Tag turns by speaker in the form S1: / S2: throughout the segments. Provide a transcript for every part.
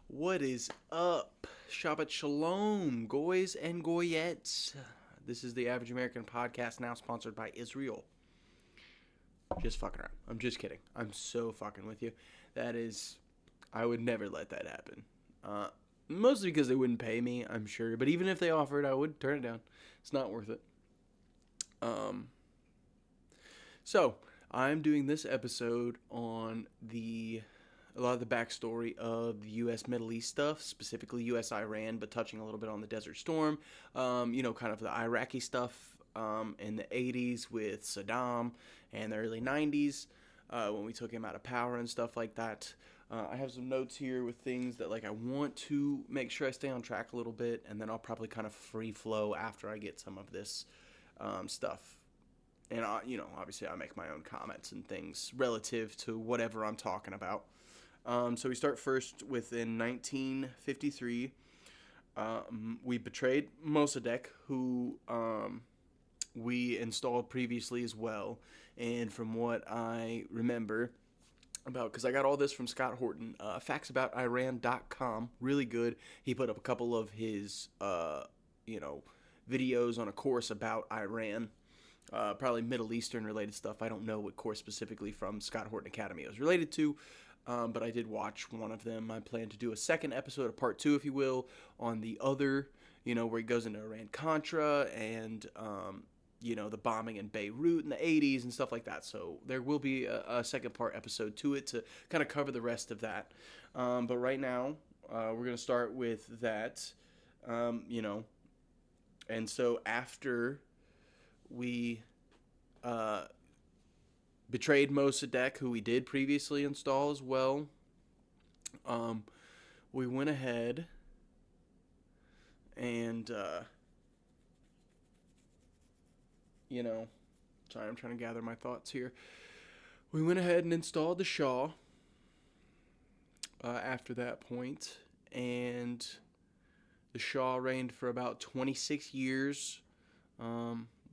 S1: What is up? Shabbat Shalom, goys and goyettes. This is the Average American Podcast, now sponsored by Israel. Just fucking around. I'm just kidding. I'm so fucking with you. I would never let that happen. Mostly because they wouldn't pay me, I'm sure. But even if they offered, I would turn it down. It's not worth it. Um, so, I'm doing this episode on a lot of the backstory of the U.S. Middle East stuff, specifically U.S. Iran, but touching a little bit on the Desert Storm, kind of the Iraqi stuff in the 80s with Saddam and the early 90s when we took him out of power and stuff like that. I have some notes here with things that I want to make sure I stay on track a little bit, and then I'll probably kind of free flow after I get some of this stuff. And obviously I make my own comments and things relative to whatever I'm talking about. So we start first within 1953. We betrayed Mossadegh, who we installed previously as well. And from what I remember because I got all this from Scott Horton, factsaboutiran.com, really good. He put up a couple of his, videos on a course about Iran. Probably Middle Eastern related stuff. I don't know what course specifically from Scott Horton Academy it was related to, but I did watch one of them. I plan to do a second episode, a part two, if you will, on the other, where he goes into Iran-Contra and, the bombing in Beirut in the 80s and stuff like that. So there will be a second part episode to it to kind of cover the rest of that. But right now, we're going to start with that, and so after we betrayed Mossadegh, who we did previously install as well. We went ahead and, sorry, I'm trying to gather my thoughts here. We went ahead and installed the Shah after that point, and the Shah reigned for about 26 years.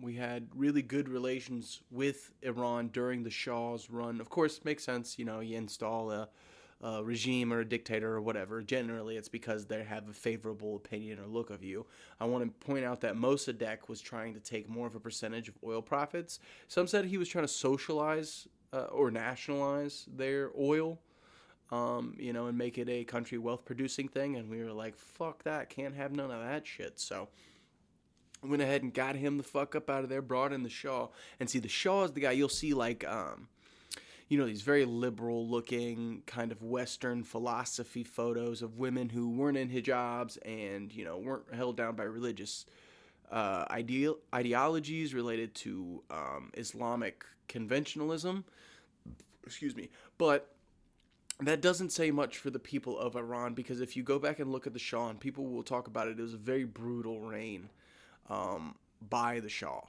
S1: We had really good relations with Iran during the Shah's run. Of course, it makes sense, you install a regime or a dictator or whatever. Generally, it's because they have a favorable opinion or look of you. I want to point out that Mossadegh was trying to take more of a percentage of oil profits. Some said he was trying to socialize or nationalize their oil, and make it a country wealth-producing thing. And we were like, fuck that, can't have none of that shit. So went ahead and got him the fuck up out of there, brought in the Shah. And see, the Shah is the guy you'll see these very liberal looking kind of Western philosophy photos of women who weren't in hijabs and, weren't held down by religious ideologies related to Islamic conventionalism. Excuse me. But that doesn't say much for the people of Iran, because if you go back and look at the Shah, and people will talk about it, it was a very brutal reign by the Shah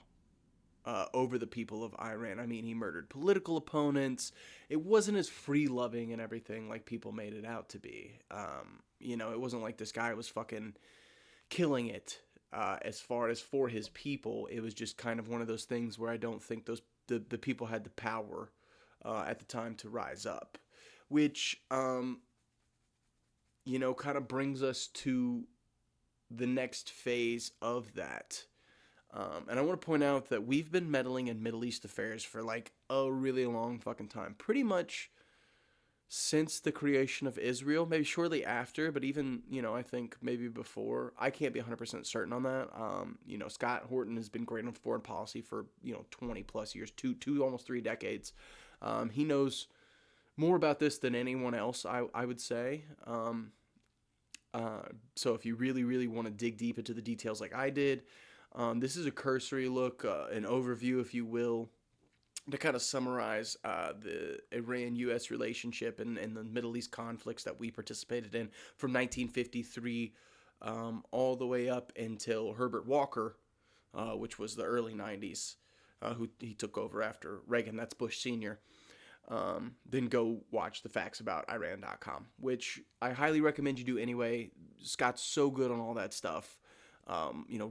S1: over the people of Iran. I mean, he murdered political opponents. It wasn't as free-loving and everything like people made it out to be. It wasn't like this guy was fucking killing it as far as for his people. It was just kind of one of those things where I don't think the people had the power at the time to rise up. Which, kind of brings us to the next phase of that. And I want to point out that we've been meddling in Middle East affairs for a really long fucking time. Pretty much since the creation of Israel, maybe shortly after, but even, I think maybe before. I can't be 100% certain on that. Scott Horton has been great on foreign policy for, 20 plus years, two almost 3 decades. He knows more about this than anyone else, I would say. So if you really, really want to dig deep into the details like I did, this is a cursory look, an overview, if you will, to kind of summarize the Iran-U.S. relationship and the Middle East conflicts that we participated in from 1953 all the way up until Herbert Walker, which was the early 90s, who he took over after Reagan. That's Bush Sr. Then go watch the facts about Iran.com, which I highly recommend you do anyway. Scott's so good on all that stuff.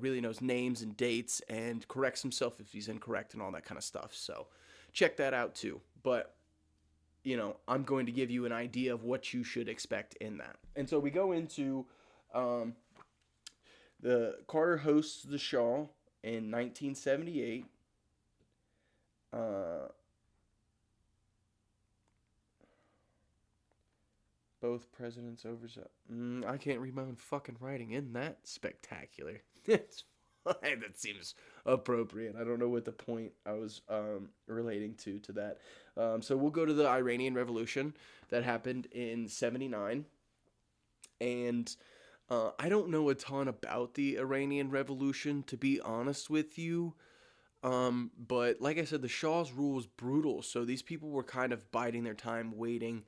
S1: Really knows names and dates and corrects himself if he's incorrect and all that kind of stuff. So check that out too. But I'm going to give you an idea of what you should expect in that. And so we go into um, the Carter hosts the Shaw in 1978. Uh, both presidents oversaw. I can't read my own fucking writing. Isn't that spectacular? It's fine. That seems appropriate. I don't know what the point I was relating to that. So we'll go to the Iranian Revolution that happened in '79, and I don't know a ton about the Iranian Revolution, to be honest with you. But like I said, the Shah's rule was brutal, so these people were kind of biding their time, waiting.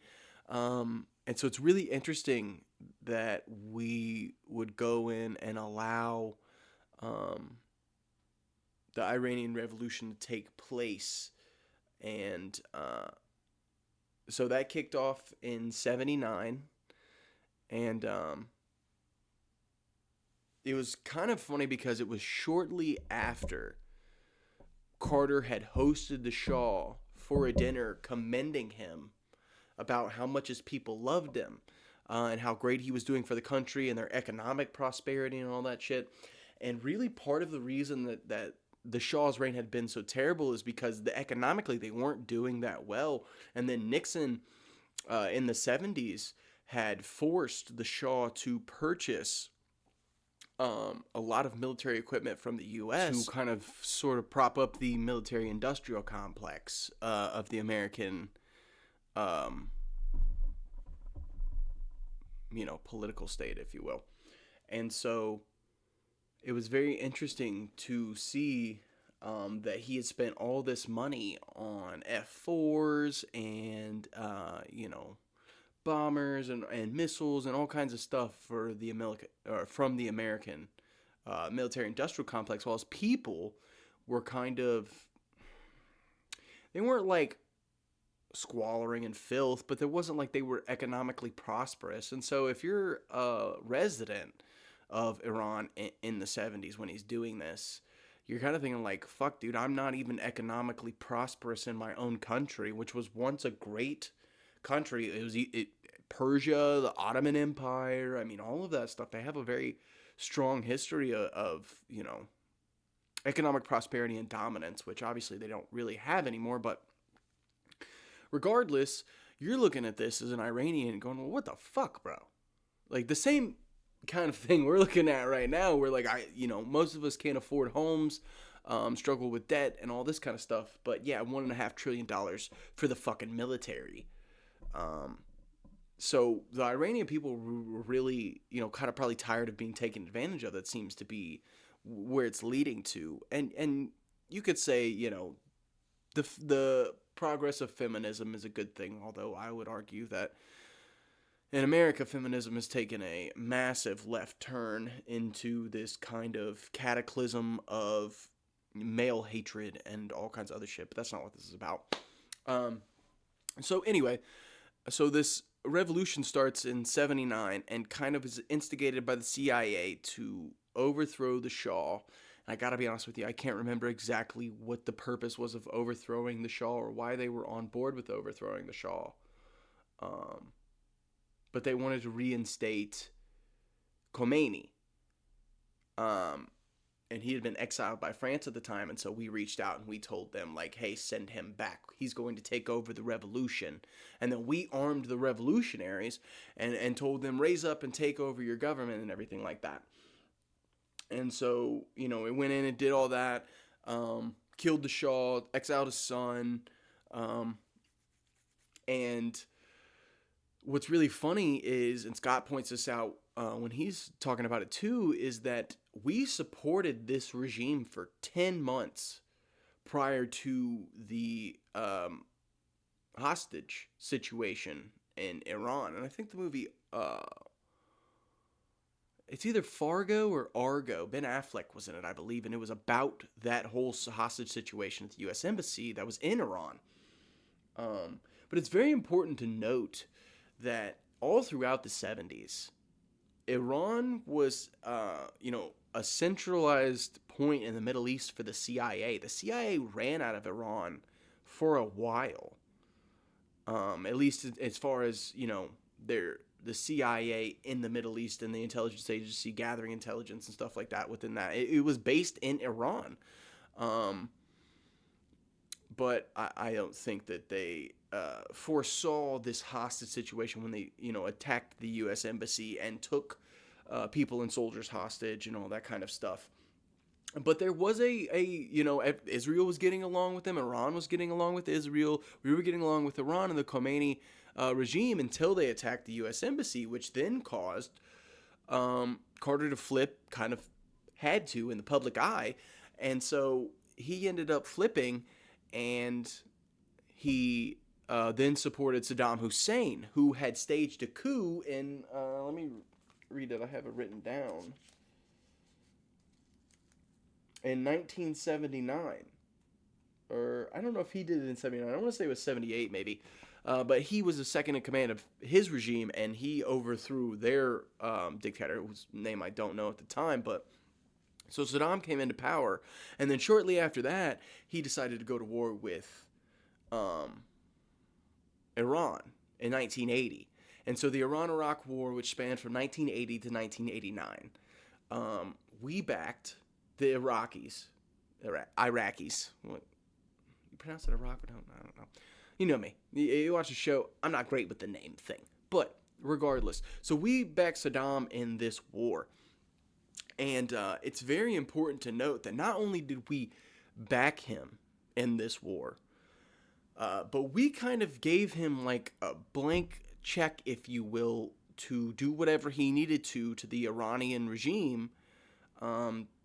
S1: And so it's really interesting that we would go in and allow um, the Iranian Revolution to take place. And so that kicked off in '79. And it was kind of funny because it was shortly after Carter had hosted the Shah for a dinner commending him about how much his people loved him and how great he was doing for the country and their economic prosperity and all that shit. And really part of the reason that the Shah's reign had been so terrible is because economically they weren't doing that well. And then Nixon in the 70s had forced the Shah to purchase a lot of military equipment from the U.S. to kind of sort of prop up the military-industrial complex of the American, political state, if you will. And so it was very interesting to see that he had spent all this money on F-4s and, bombers and missiles and all kinds of stuff for the from the American military-industrial complex, while his people were they weren't like squalling in filth, but there wasn't like they were economically prosperous. And so if you're a resident of Iran in the 70s when he's doing this, you're kind of thinking like, fuck, dude, I'm not even economically prosperous in my own country, which was once a great country. It was Persia, the Ottoman Empire. I mean, all of that stuff. They have a very strong history of economic prosperity and dominance, which obviously they don't really have anymore. But regardless, you're looking at this as an Iranian going, well, what the fuck, bro? Like the same kind of thing we're looking at right now, where like most of us can't afford homes, struggle with debt and all this kind of stuff. But yeah, $1.5 trillion for the fucking military. So the Iranian people were really, kind of probably tired of being taken advantage of. That seems to be where it's leading to. And you could say, the progress of feminism is a good thing, although I would argue that in America, feminism has taken a massive left turn into this kind of cataclysm of male hatred and all kinds of other shit, but that's not what this is about. So anyway, so this revolution starts in '79 and kind of is instigated by the CIA to overthrow the Shah. And I gotta be honest with you, I can't remember exactly what the purpose was of overthrowing the Shah or why they were on board with overthrowing the Shah. But they wanted to reinstate Khomeini. And he had been exiled by France at the time, and so we reached out and we told them, like, hey, send him back. He's going to take over the revolution. And then we armed the revolutionaries and told them, raise up and take over your government and everything like that. And so, it went in and did all that, killed the Shah, exiled his son, and what's really funny is, and Scott points this out when he's talking about it too, is that we supported this regime for 10 months prior to the hostage situation in Iran. And I think the movie, it's either Fargo or Argo. Ben Affleck was in it, I believe, and it was about that whole hostage situation at the U.S. Embassy that was in Iran. But it's very important to note that all throughout the 70s, Iran was, a centralized point in the Middle East for the CIA. The CIA ran out of Iran for a while. At least as far as, the CIA in the Middle East and the intelligence agency gathering intelligence and stuff like that within that. It was based in Iran. Um, but I don't think that they foresaw this hostage situation when they, attacked the U.S. Embassy and took people and soldiers hostage and all that kind of stuff. But there was Israel was getting along with them. Iran was getting along with Israel. We were getting along with Iran and the Khomeini regime until they attacked the U.S. Embassy, which then caused Carter to flip, kind of had to in the public eye. And so he ended up flipping, and he then supported Saddam Hussein, who had staged a coup in, let me read it, I have it written down, in 1979. Or I don't know if he did it in 79. I want to say it was 78 maybe. But he was the second in command of his regime, and he overthrew their dictator, whose name I don't know at the time. But so Saddam came into power, and then shortly after that, he decided to go to war with Iran in 1980. And so the Iran-Iraq War, which spanned from 1980 to 1989, we backed the Iraqis. What? You pronounce it Iraq? I don't know. You know me. You watch the show. I'm not great with the name thing. But regardless. So we backed Saddam in this war. And it's very important to note that not only did we back him in this war, but we kind of gave him like a blank check, if you will, to do whatever he needed to the Iranian regime,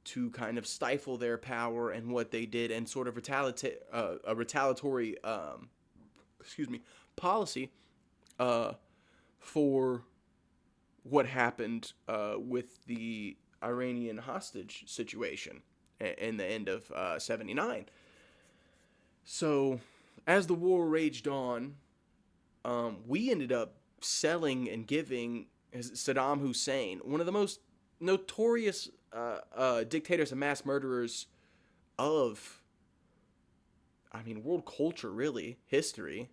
S1: to kind of stifle their power and what they did, and sort of a retaliatory policy for what happened with the Iranian hostage situation in the end of 79. So as the war raged on, we ended up selling and giving Saddam Hussein, one of the most notorious dictators and mass murderers of, world culture, really, history.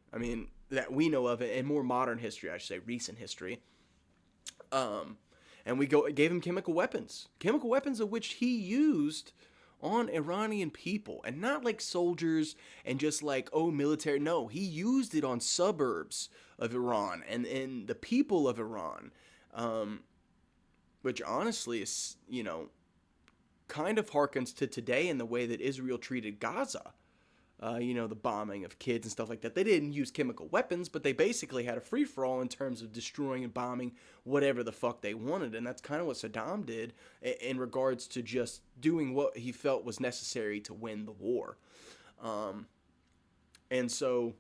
S1: That we know of, and more modern history, I should say, recent history. And we gave him chemical weapons of which he used on Iranian people, and not like soldiers and just like, military. No, he used it on suburbs of Iran and the people of Iran, which honestly is, kind of harkens to today in the way that Israel treated Gaza. The bombing of kids and stuff like that. They didn't use chemical weapons, but they basically had a free-for-all in terms of destroying and bombing whatever the fuck they wanted. And that's kind of what Saddam did in regards to just doing what he felt was necessary to win the war. And so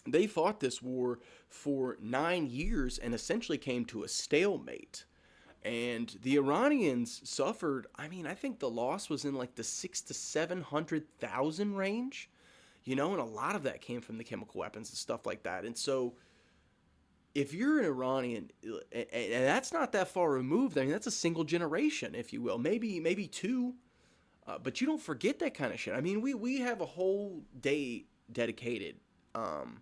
S1: they fought this war for 9 years and essentially came to a stalemate. And the Iranians suffered, I think the loss was in like the 600,000 to 700,000 range, and a lot of that came from the chemical weapons and stuff like that. And so if you're an Iranian, and that's not that far removed, that's a single generation, if you will, maybe two, but you don't forget that kind of shit. We have a whole day dedicated, to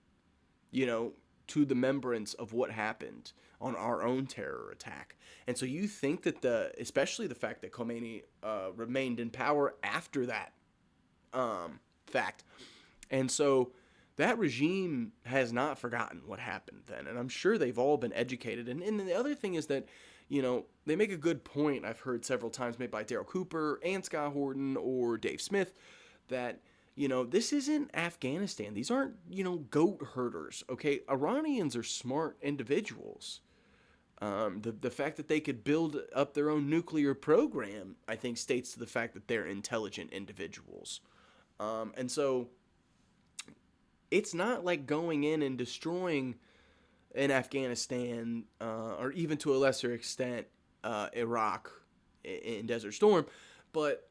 S1: the remembrance of what happened on our own terror attack. And so you think that especially the fact that Khomeini remained in power after that fact. And so that regime has not forgotten what happened then. And I'm sure they've all been educated. And the other thing is that, they make a good point, I've heard several times made by Daryl Cooper and Scott Horton or Dave Smith, that this isn't Afghanistan. These aren't, goat herders, okay? Iranians are smart individuals. The fact that they could build up their own nuclear program, I think, states to the fact that they're intelligent individuals. And so it's not like going in and destroying in Afghanistan, or even to a lesser extent, Iraq in Desert Storm, but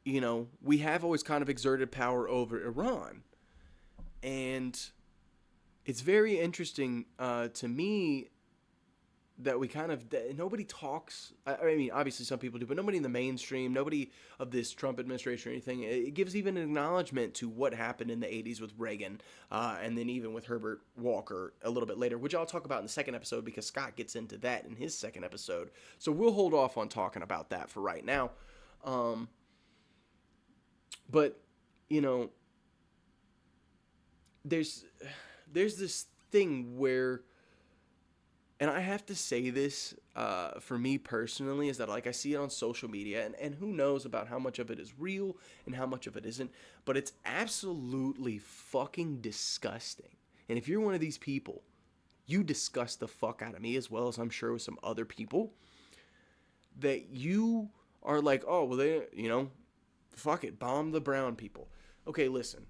S1: we have always kind of exerted power over Iran. And it's very interesting to me that we kind of that nobody talks. I mean, obviously some people do, but nobody in the mainstream, nobody of this Trump administration or anything, it gives even an acknowledgement to what happened in the '80s with Reagan, and then even with Herbert Walker a little bit later, which I'll talk about in the second episode because Scott gets into that in his second episode. So we'll hold off on talking about that for right now. But you know, there's this thing where, and I have to say this for me personally, is that like I see it on social media, and who knows about how much of it is real and how much of it isn't, but it's absolutely fucking disgusting. And if you're one of these people, you disgust the fuck out of me as well as I'm sure with some other people, that you are like, oh, well, they, fuck it, bomb the brown people. Okay, listen.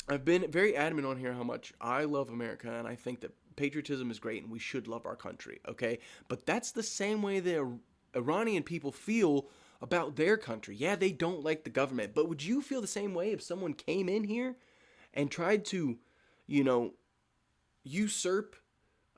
S1: I've been very adamant on here how much I love America, and I think that patriotism is great and we should love our country, okay? But that's the same way the Iranian people feel about their country. Yeah, they don't like the government, but would you feel the same way if someone came in here and tried to, usurp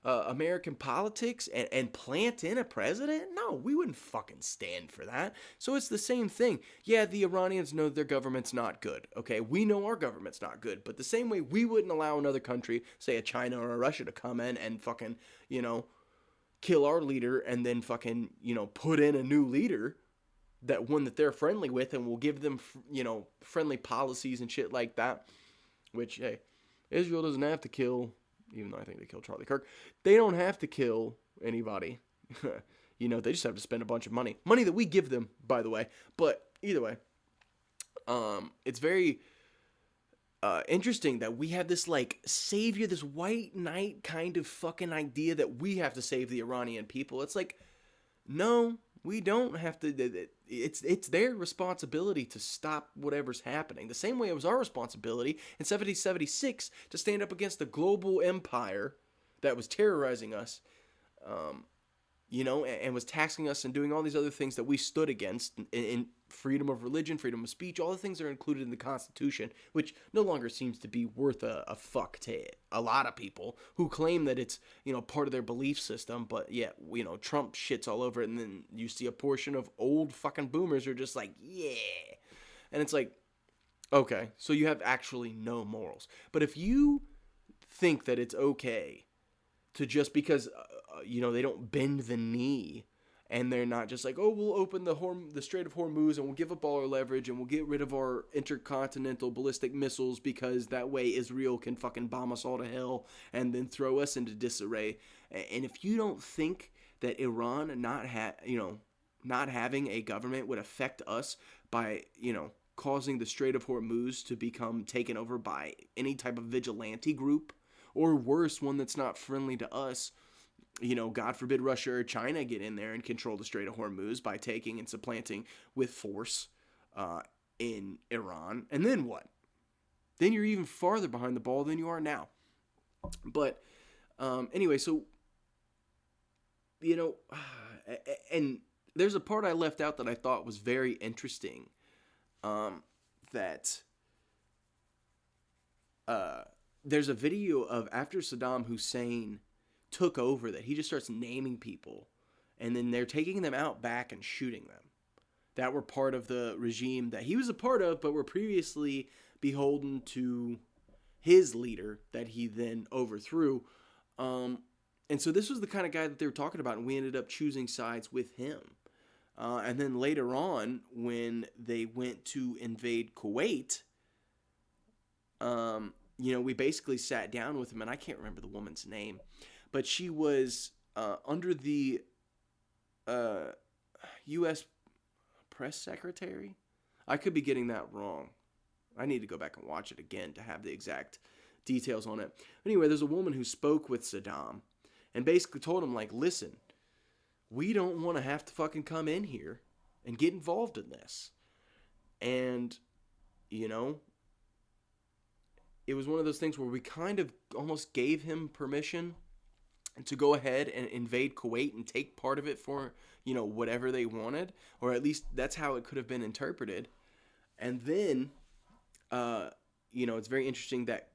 S1: American politics and plant in a president? No, we wouldn't fucking stand for that. So it's the same thing. Yeah, the Iranians know their government's not good. Okay, we know our government's not good. But the same way we wouldn't allow another country, say a China or a Russia, to come in and fucking, kill our leader and then fucking, put in a new leader, that one that they're friendly with, and will give them, friendly policies and shit like that. Which, hey, Israel doesn't have to kill, even though I think they killed Charlie Kirk. They don't have to kill anybody. They just have to spend a bunch of money. Money that we give them, by the way. But either way, it's very interesting that we have this, like, savior, this white knight kind of fucking idea that we have to save the Iranian people. It's like, no, we don't have to. It's their responsibility to stop whatever's happening. The same way it was our responsibility in 1776 to stand up against the global empire that was terrorizing us, and was taxing us and doing all these other things that we stood against in freedom of religion, freedom of speech, all the things that are included in the Constitution, which no longer seems to be worth a fuck to a lot of people who claim that it's, part of their belief system. But yeah, Trump shits all over it, and then you see a portion of old fucking boomers who are just like, yeah. And it's like, okay, so you have actually no morals. But if you think that it's okay to just because, they don't bend the knee, and they're not just like, oh, we'll open the Strait of Hormuz and we'll give up all our leverage and we'll get rid of our intercontinental ballistic missiles because that way Israel can fucking bomb us all to hell and then throw us into disarray. And if you don't think that Iran not having a government would affect us by, causing the Strait of Hormuz to become taken over by any type of vigilante group, or worse, one that's not friendly to us, God forbid Russia or China get in there and control the Strait of Hormuz by taking and supplanting with force in Iran. And then what? Then you're even farther behind the ball than you are now. But anyway, so, and there's a part I left out that I thought was very interesting, that there's a video of after Saddam Hussein took over that he just starts naming people, and then they're taking them out back and shooting them that were part of the regime that he was a part of but were previously beholden to his leader that he then overthrew. And so this was the kind of guy that they were talking about, and we ended up choosing sides with him. And then later on, when they went to invade Kuwait, we basically sat down with him, and I can't remember the woman's name, but she was under the U.S. press secretary. I could be getting that wrong. I need to go back and watch it again to have the exact details on it. Anyway, there's a woman who spoke with Saddam and basically told him, like, listen, we don't want to have to fucking come in here and get involved in this. And, it was one of those things where we kind of almost gave him permission to go ahead and invade Kuwait and take part of it for, whatever they wanted, or at least that's how it could have been interpreted. And then, it's very interesting that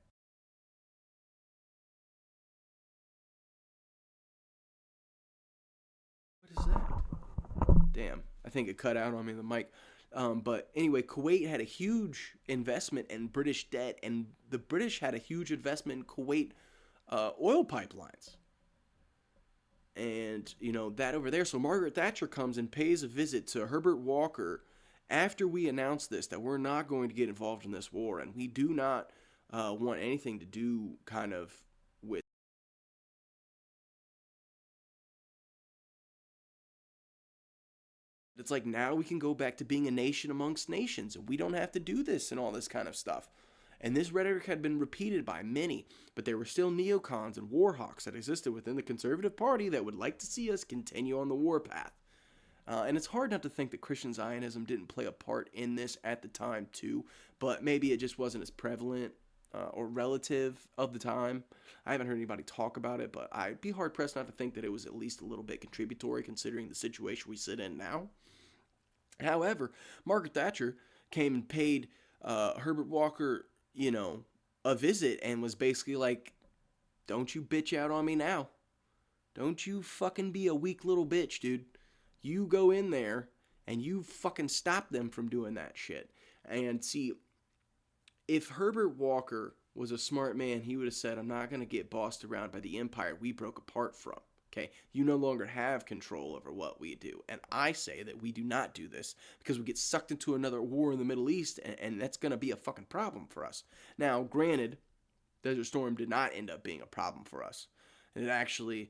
S1: Damn, I think it cut out on me, the mic. But anyway, Kuwait had a huge investment in British debt, and the British had a huge investment in Kuwait oil pipelines. And, that over there. So Margaret Thatcher comes and pays a visit to Herbert Walker after we announce this, that we're not going to get involved in this war, and we do not want anything to do kind of with. It's like now we can go back to being a nation amongst nations, and we don't have to do this and all this kind of stuff. And this rhetoric had been repeated by many, but there were still neocons and warhawks that existed within the Conservative Party that would like to see us continue on the war path. And it's hard not to think that Christian Zionism didn't play a part in this at the time too, but maybe it just wasn't as prevalent or relative of the time. I haven't heard anybody talk about it, but I'd be hard-pressed not to think that it was at least a little bit contributory considering the situation we sit in now. However, Margaret Thatcher came and paid Herbert Walker, a visit and was basically like, don't you bitch out on me now. Don't you fucking be a weak little bitch, dude. You go in there and you fucking stop them from doing that shit. And see, if Herbert Walker was a smart man, he would have said, I'm not going to get bossed around by the empire we broke apart from. Okay, you no longer have control over what we do. And I say that we do not do this because we get sucked into another war in the Middle East, and that's going to be a fucking problem for us. Now, granted, Desert Storm did not end up being a problem for us. And it actually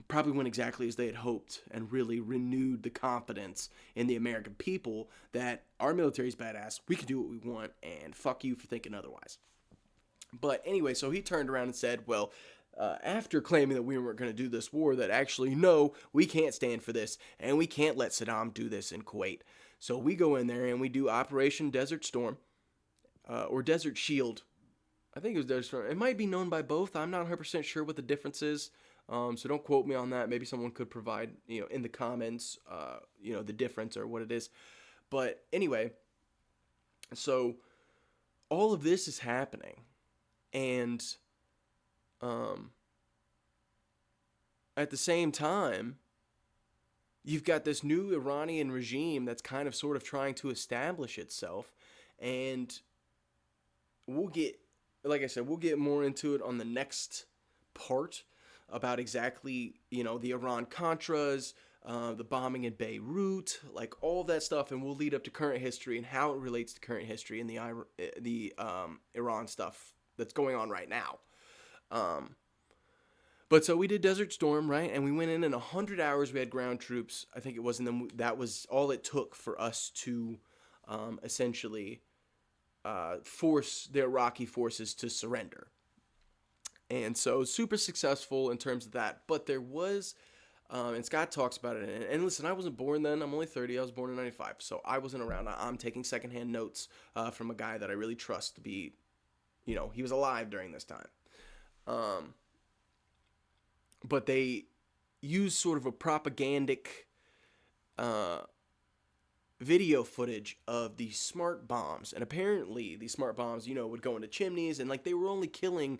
S1: probably went exactly as they had hoped and really renewed the confidence in the American people that our military's badass, we can do what we want, and fuck you for thinking otherwise. But anyway, so he turned around and said, well, after claiming that we weren't going to do this war, that actually, no, we can't stand for this, and we can't let Saddam do this in Kuwait. So we go in there and we do Operation Desert Storm, or Desert Shield. I think it was Desert Storm. It might be known by both. I'm not 100% sure what the difference is, so don't quote me on that. Maybe someone could provide, in the comments, the difference or what it is. But anyway, so all of this is happening, and at the same time, you've got this new Iranian regime that's kind of sort of trying to establish itself, and we'll get, like I said, we'll get more into it on the next part about exactly, the Iran-Contras, the bombing in Beirut, like all that stuff, and we'll lead up to current history and how it relates to current history and the Iran stuff that's going on right now. But so we did Desert Storm, right? And we went in 100 hours. We had ground troops, I think it was, and then that was all it took for us to essentially force the Iraqi forces to surrender. And so super successful in terms of that. But there was, and Scott talks about it. And listen, I wasn't born then. I'm only 30. I was born in 95. So I wasn't around. I'm taking secondhand notes from a guy that I really trust to be, he was alive during this time. But they used sort of a propagandic video footage of these smart bombs. And apparently these smart bombs, would go into chimneys and like they were only killing,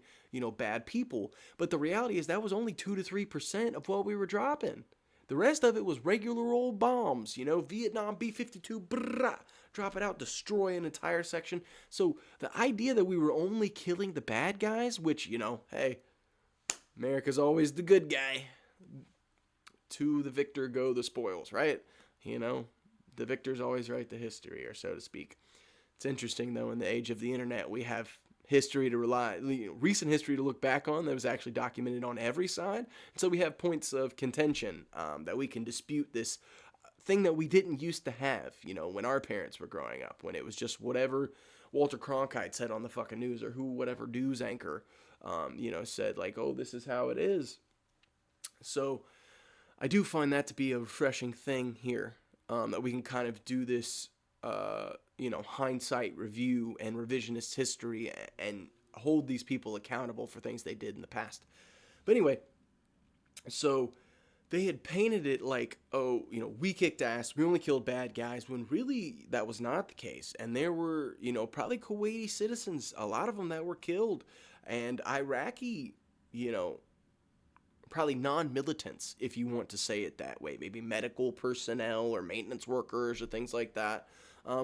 S1: bad people. But the reality is that was only 2 to 3% of what we were dropping. The rest of it was regular old bombs, Vietnam B-52, brrrah, drop it out, destroy an entire section. So the idea that we were only killing the bad guys, which, hey, America's always the good guy. To the victor go the spoils, right? The victor's always write the history, or so to speak. It's interesting, though, in the age of the internet, we have history to recent history to look back on that was actually documented on every side. And so we have points of contention that we can dispute this thing that we didn't used to have, when our parents were growing up, when it was just whatever Walter Cronkite said on the fucking news, or whatever news anchor said, like, oh, this is how it is. So I do find that to be a refreshing thing here, that we can kind of do this, hindsight review and revisionist history and hold these people accountable for things they did in the past. But anyway, so they had painted it like, oh, we kicked ass, we only killed bad guys, when really that was not the case. And there were, probably Kuwaiti citizens, a lot of them that were killed, and Iraqi, probably non-militants, if you want to say it that way, maybe medical personnel or maintenance workers or things like that,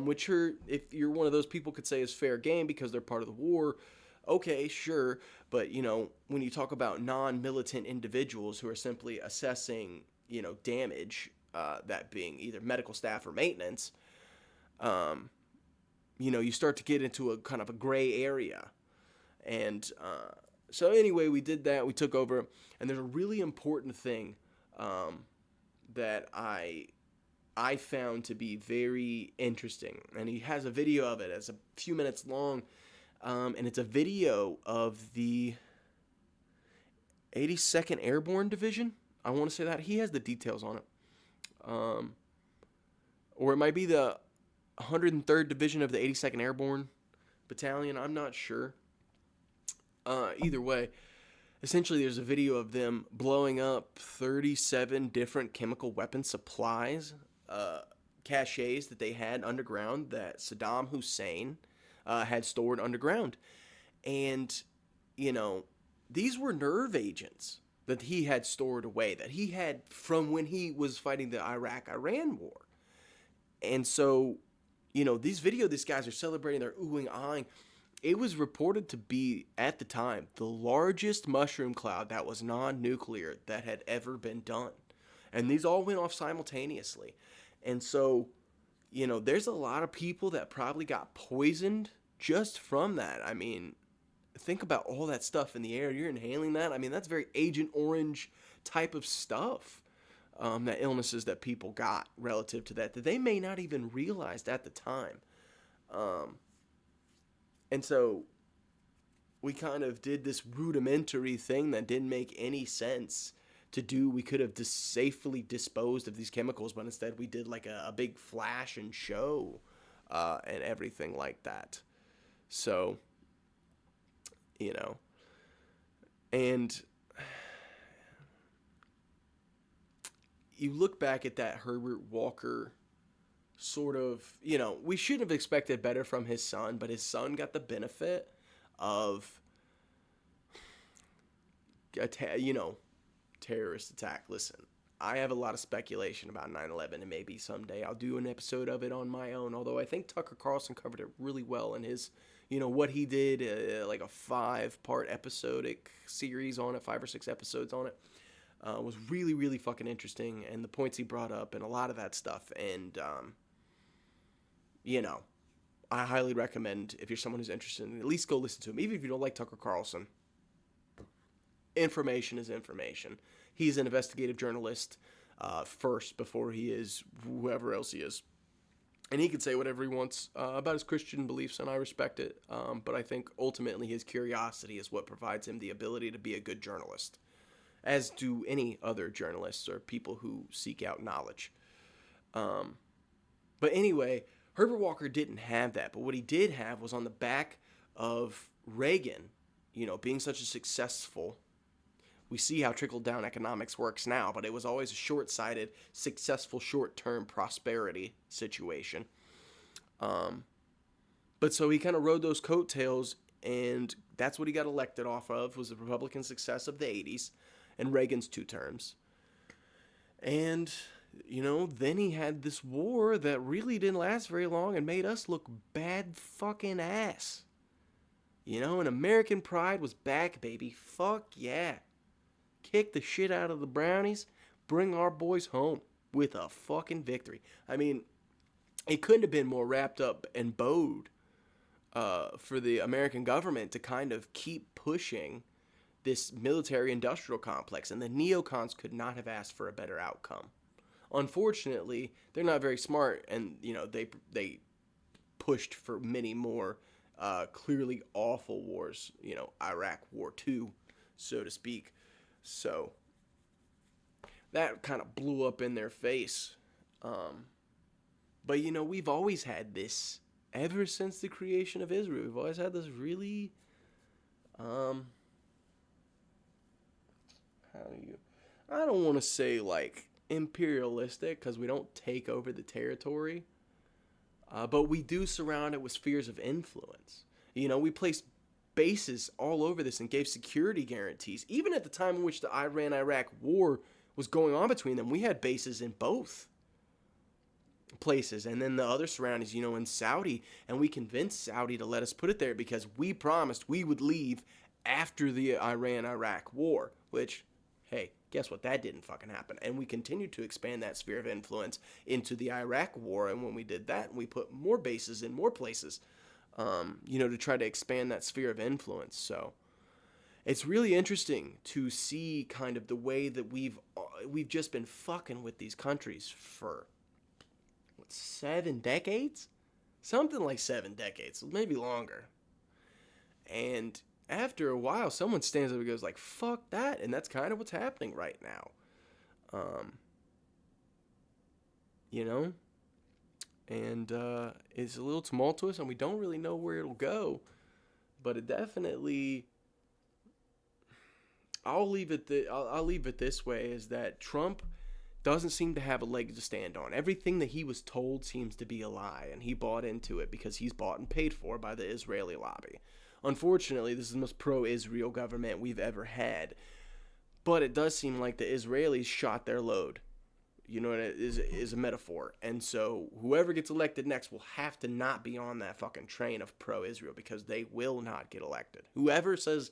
S1: which are, if you're one of those people, could say is fair game because they're part of the war. Okay, sure, but when you talk about non-militant individuals who are simply assessing, damage, that being either medical staff or maintenance, you start to get into a kind of a gray area. And so anyway, we did that. We took over, and there's a really important thing that I found to be very interesting. And he has a video of it. It's a few minutes long, and it's a video of the 82nd Airborne Division. I want to say that. He has the details on it. Or it might be the 103rd Division of the 82nd Airborne Battalion. I'm not sure. Either way, essentially there's a video of them blowing up 37 different chemical weapon supplies, caches that they had underground that Saddam Hussein had stored underground. And, these were nerve agents that he had stored away, that he had from when he was fighting the Iraq-Iran war. And so, these guys are celebrating, they're oohing, ahhing. It was reported to be, at the time, the largest mushroom cloud that was non-nuclear that had ever been done. And these all went off simultaneously. And so, there's a lot of people that probably got poisoned just from that. I mean, think about all that stuff in the air. You're inhaling that. I mean, that's very Agent Orange type of stuff. That illnesses that people got relative to that they may not even realized at the time. And so we kind of did this rudimentary thing that didn't make any sense to do. We could have safely disposed of these chemicals, but instead we did like a big flash and show and everything like that. So, and you look back at that Herbert Walker sort of, we shouldn't have expected better from his son, but his son got the benefit of, terrorist attack. Listen, I have a lot of speculation about 9/11, and maybe someday I'll do an episode of it on my own, although I think Tucker Carlson covered it really well in his, what he did, like a 5-part episodic series on it, 5 or 6 episodes on it. Was really, really fucking interesting, and the points he brought up and a lot of that stuff. And, I highly recommend, if you're someone who's interested in it, at least go listen to him. Even if you don't like Tucker Carlson, information is information. He's an investigative journalist first before he is whoever else he is. And he can say whatever he wants about his Christian beliefs, and I respect it. But I think ultimately his curiosity is what provides him the ability to be a good journalist, as do any other journalists or people who seek out knowledge. But anyway, Herbert Walker didn't have that. But what he did have was on the back of Reagan, being such a successful, we see how trickle-down economics works now, but it was always a short-sighted, successful, short-term prosperity situation. But so he kind of rode those coattails, and that's what he got elected off of, was the Republican success of the 80s. And Reagan's 2 terms. And, then he had this war that really didn't last very long and made us look bad fucking ass. And American pride was back, baby. Fuck yeah. Kick the shit out of the brownies. Bring our boys home with a fucking victory. I mean, it couldn't have been more wrapped up and bowed for the American government to kind of keep pushing this military-industrial complex, and the neocons could not have asked for a better outcome. Unfortunately, they're not very smart, and they pushed for many more clearly awful wars. Iraq War II, so to speak. So that kind of blew up in their face. But we've always had this ever since the creation of Israel. We've always had this really I don't want to say like imperialistic, because we don't take over the territory, but we do surround it with spheres of influence. We place bases all over this and gave security guarantees. Even at the time in which the Iran-Iraq war was going on between them, we had bases in both places, and then the other surroundings, in Saudi, and we convinced Saudi to let us put it there because we promised we would leave after the Iran-Iraq war, which, hey, guess what? That didn't fucking happen. And we continued to expand that sphere of influence into the Iraq war, and when we did that, we put more bases in more places, to try to expand that sphere of influence. So it's really interesting to see kind of the way that we've just been fucking with these countries for 7 decades? Something like 7 decades, maybe longer. And after a while, someone stands up and goes like, fuck that. And that's kind of what's happening right now. And it's a little tumultuous, and we don't really know where it'll go. But it definitely, I'll leave it this way, is that Trump doesn't seem to have a leg to stand on. Everything that he was told seems to be a lie, and he bought into it because he's bought and paid for by the Israeli lobby. Unfortunately, this is the most pro-Israel government we've ever had. But it does seem like the Israelis shot their load. It is a metaphor. And so whoever gets elected next will have to not be on that fucking train of pro-Israel, because they will not get elected. Whoever says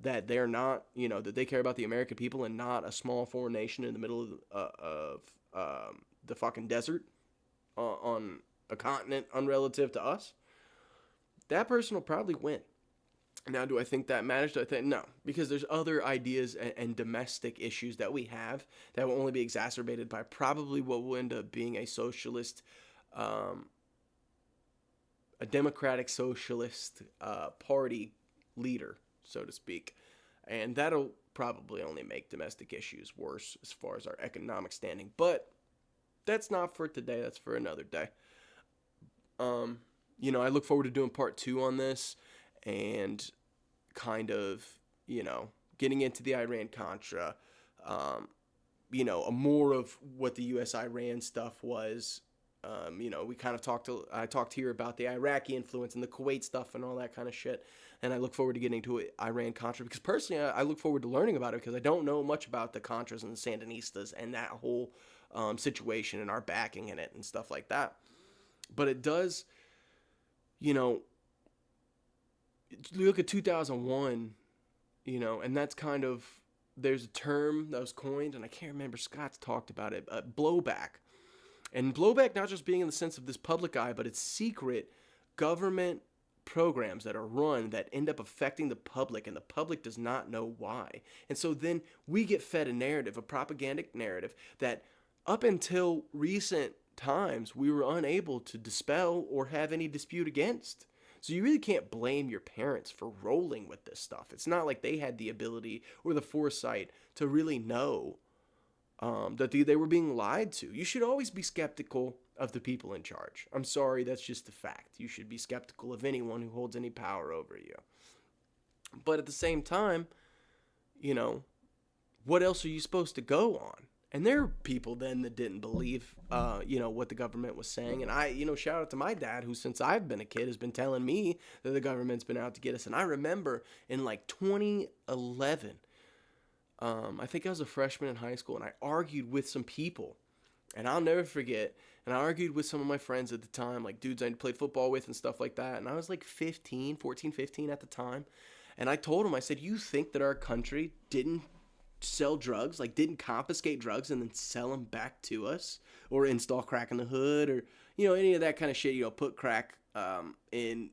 S1: that they're not, that they care about the American people and not a small foreign nation in the middle of the fucking desert on a continent unrelative to us, that person will probably win. Now, do I think that matters? Do I think no, because there's other ideas and domestic issues that we have that will only be exacerbated by probably what will end up being a socialist, a democratic socialist party leader, so to speak. And that'll probably only make domestic issues worse as far as our economic standing. But that's not for today. That's for another day. I look forward to doing part 2 on this and kind of, getting into the Iran-Contra, more of what the U.S.-Iran stuff was. We kind of I talked here about the Iraqi influence and the Kuwait stuff and all that kind of shit. And I look forward to getting to Iran-Contra because personally, I look forward to learning about it because I don't know much about the Contras and the Sandinistas and that whole situation and our backing in it and stuff like that. But it does, look at 2001, and that's kind of, there's a term that was coined, and I can't remember, Scott's talked about it, blowback. And blowback not just being in the sense of this public eye, but it's secret government programs that are run that end up affecting the public, and the public does not know why. And so then we get fed a narrative, a propagandic narrative, that up until recent times we were unable to dispel or have any dispute against. So you really can't blame your parents for rolling with this stuff. It's not like they had the ability or the foresight to really know that they were being lied to. You should always be skeptical of the people in charge. I'm sorry, that's just a fact. You should be skeptical of anyone who holds any power over you. But at the same time, what else are you supposed to go on? And there are people then that didn't believe, what the government was saying. And I, shout out to my dad, who since I've been a kid has been telling me that the government's been out to get us. And I remember in 2011, I think I was a freshman in high school, and I argued with some people. And I'll never forget, and I argued with some of my friends at the time, like dudes I played football with and stuff like that. And I was like 15 at the time. And I told them, I said, you think that our country didn't sell drugs, didn't confiscate drugs and then sell them back to us, or install crack in the hood, or any of that kind of shit, put crack in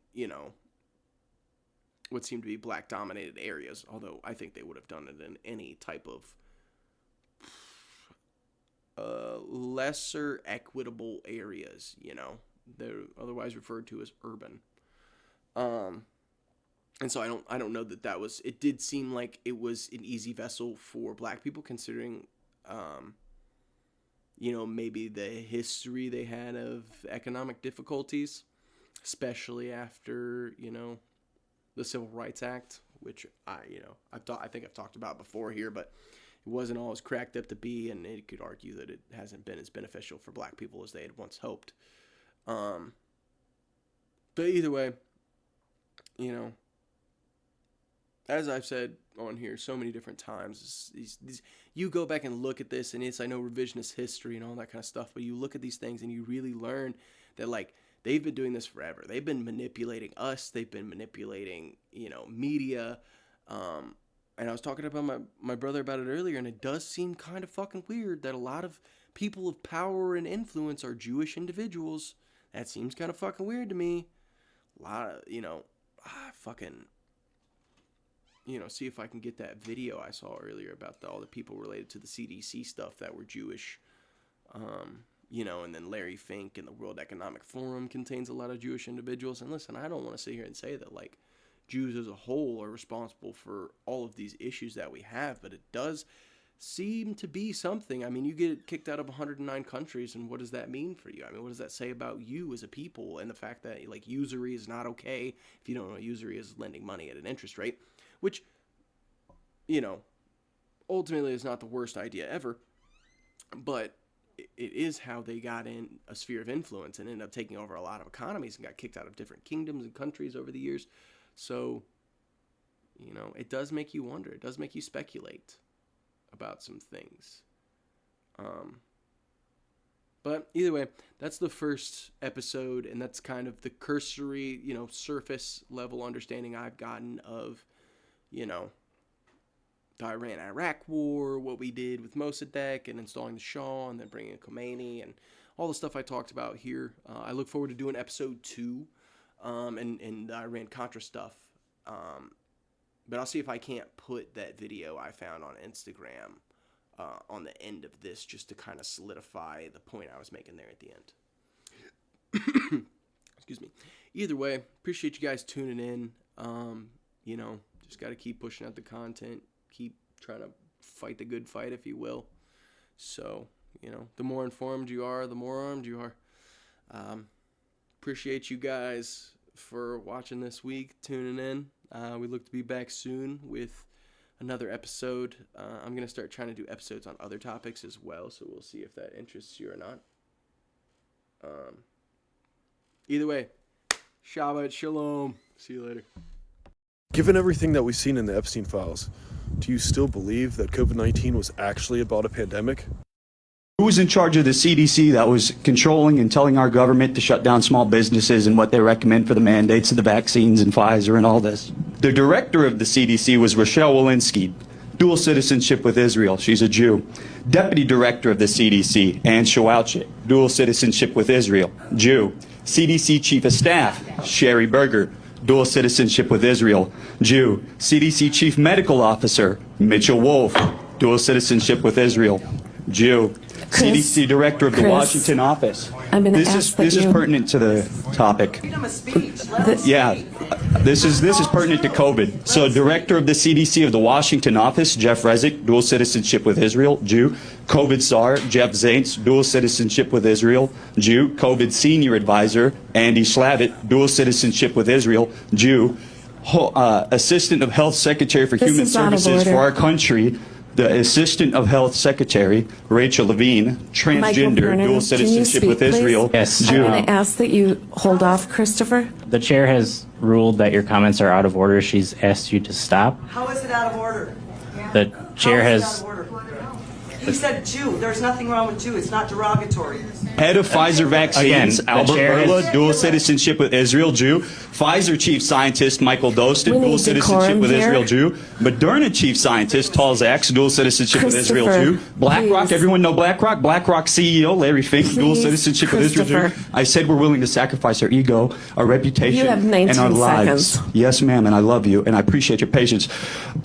S1: what seemed to be black dominated areas, although I think they would have done it in any type of lesser equitable areas. They're otherwise referred to as urban. And so I don't know that was, it did seem like it was an easy vessel for black people, considering, maybe the history they had of economic difficulties, especially after, the Civil Rights Act, which I think I've talked about before here, but it wasn't all as cracked up to be, and it could argue that it hasn't been as beneficial for black people as they had once hoped. But either way, as I've said on here so many different times, you go back and look at this, and I know revisionist history and all that kind of stuff, but you look at these things and you really learn that, like, they've been doing this forever. They've been manipulating us. They've been manipulating, media. And I was talking about my brother about it earlier, and it does seem kind of fucking weird that a lot of people of power and influence are Jewish individuals. That seems kind of fucking weird to me. A lot of, see if I can get that video I saw earlier about all the people related to the CDC stuff that were Jewish. And then Larry Fink and the World Economic Forum contains a lot of Jewish individuals. And listen, I don't want to sit here and say that, like, Jews as a whole are responsible for all of these issues that we have, but it does seem to be something. I mean, you get kicked out of 109 countries, and what does that mean for you? I mean, what does that say about you as a people, and the fact that, like, usury is not okay? If you don't know what usury is, lending money at an interest rate, which, ultimately is not the worst idea ever, but it is how they got in a sphere of influence and ended up taking over a lot of economies and got kicked out of different kingdoms and countries over the years. So, it does make you wonder. It does make you speculate about some things. But either way, that's the first episode, and that's kind of the cursory, surface level understanding I've gotten of, the Iran-Iraq war, what we did with Mossadegh and installing the Shah and then bringing in Khomeini and all the stuff I talked about here. I look forward to doing episode 2. And the Iran-Contra stuff. But I'll see if I can't put that video I found on Instagram on the end of this, just to kind of solidify the point I was making there at the end. Excuse me. Either way, appreciate you guys tuning in. Just got to keep pushing out the content. Keep trying to fight the good fight, if you will. So, the more informed you are, the more armed you are. Appreciate you guys for watching this week, tuning in. We look to be back soon with another episode. I'm going to start trying to do episodes on other topics as well, so we'll see if that interests you or not. Either way, Shabbat Shalom. See you later.
S2: Given everything that we've seen in the Epstein files, do you still believe that COVID-19 was actually about a pandemic?
S3: Who was in charge of the CDC that was controlling and telling our government to shut down small businesses and what they recommend for the mandates of the vaccines and Pfizer and all this? The director of the CDC was Rochelle Walensky, dual citizenship with Israel. She's a Jew. Deputy director of the CDC, Ann Shawalchik, dual citizenship with Israel, Jew. CDC chief of staff, Sherry Berger, dual citizenship with Israel, Jew. CDC chief medical officer, Mitchell Wolf, dual citizenship with Israel, Jew. CDC director of the Washington office. This is pertinent to the topic. Yeah, this is pertinent to COVID. So, director of the CDC of the Washington office, Jeff Resnick, dual citizenship with Israel, Jew. COVID czar, Jeff Zaints, dual citizenship with Israel, Jew. COVID senior advisor, Andy Slavitt, dual citizenship with Israel, Jew. Assistant of Health Secretary for Human Services for our country, the Assistant of Health Secretary, Rachel Levine, transgender, dual citizenship with Israel.
S4: Yes.
S3: Jew.
S4: I'm going to ask that you hold off, Christopher.
S5: The chair has ruled that your comments are out of order. She's asked you to stop.
S6: How is it out of order?
S5: The chair
S6: How is it
S5: has...
S6: out of order? He said Jew. There's nothing wrong with Jew. It's not derogatory.
S3: Head of Pfizer Vaccines,
S5: Again,
S3: Albert
S5: chair
S3: Bourla,
S5: has-
S3: dual citizenship with Israel, Jew. Pfizer chief scientist, Michael Dostin,
S4: We
S3: dual
S4: need
S3: citizenship
S4: decorum
S3: with
S4: here.
S3: Israel, Jew. Moderna chief scientist, Tal Zaks, dual citizenship with Israel,
S4: Christopher,
S3: Jew. BlackRock,
S4: please.
S3: everyone know BlackRock? BlackRock CEO, Larry Fink, dual
S4: Please,
S3: citizenship with Israel, Jew.
S4: Christopher.
S3: I said we're willing to sacrifice our ego, our reputation,
S4: You have 19
S3: and our lives.
S4: seconds.
S3: Yes, ma'am, and I love you, and I appreciate your patience.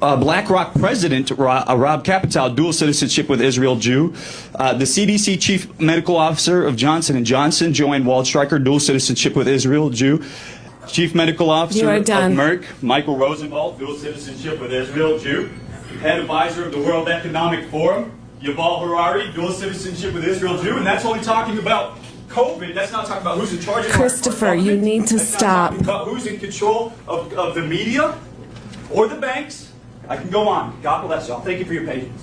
S3: BlackRock president, Rob Capitale, dual citizenship with Israel, Jew. The CDC chief medical officer of Johnson & Johnson, Joanne Waldstreicher, dual citizenship with Israel, Jew. Chief medical officer
S4: You are
S3: of
S4: done.
S3: Merck, Michael Rosenwald, dual citizenship with Israel, Jew. Head advisor of the World Economic Forum, Yuval Harari, dual citizenship with Israel, Jew. And that's only talking about COVID. That's not talking about who's in charge of
S4: Christopher,
S3: our
S4: you
S3: government.
S4: need to
S3: That's not
S4: stop.
S3: talking about who's in control of the media or the banks. I can go on. God bless y'all. Thank you for your patience.